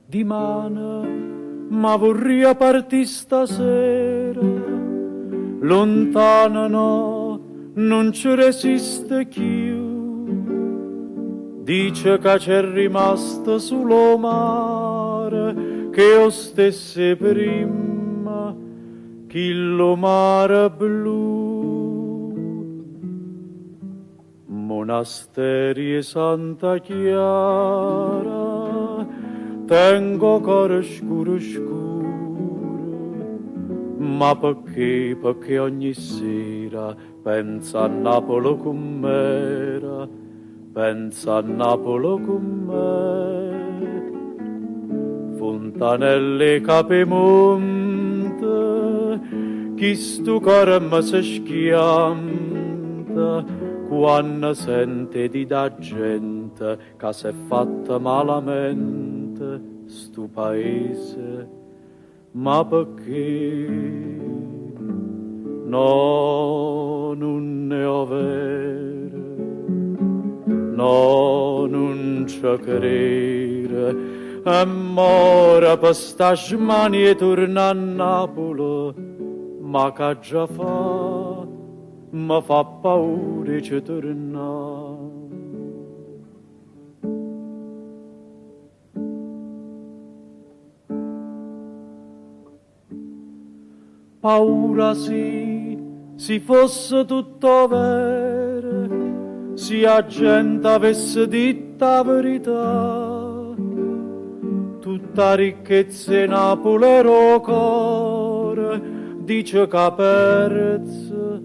di mano, ma vorrei partire stasera. Lontana no, non ci resiste più. Dice che c'è rimasto sullo mare, che io stesse prima, che lo mare blu. Monasteri e Santa Chiara, tengo cuore scuro scuro, ma perché? Perché ogni sera pensa a Napoli com'era, pensa a Napoli com'è. Fontanelle Capemonte, chi stu cuore mi si schianta, quando sente di da gente che s'è fatta malamente stu paese, ma perché? No, non ne ho vere, no, non ci credere, e mora per sta smani e torna a Napoli, ma che già fa? Mi fa paura ci torna. Paura sì, si fosse tutto vero, se la gente avesse detto la verità, tutta ricchezza in Napoli era cuore, dice che perezza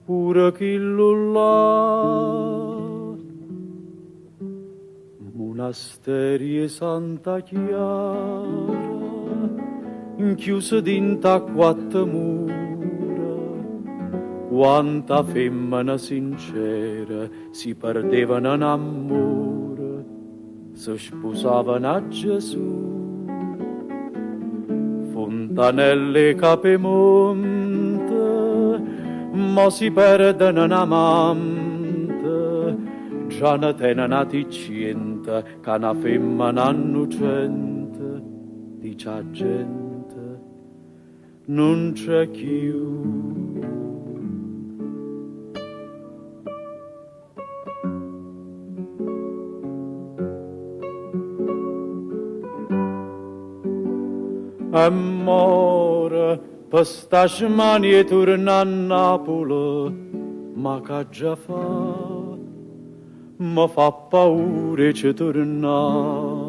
pure chi là. Monasteri e Santa Chiara, chiuse dinta a quattro mura, quanta femmina sincera si perdevano in amore, si sposavano a Gesù. Fontanelle Capemonte, ma si perdono un amante, già ne tenen a ticciente, che una femmina innocente, dice a gente, non c'è più. Amore, per sta smani e torna a Napoli, ma che già fa? Mi fa paura ci torna.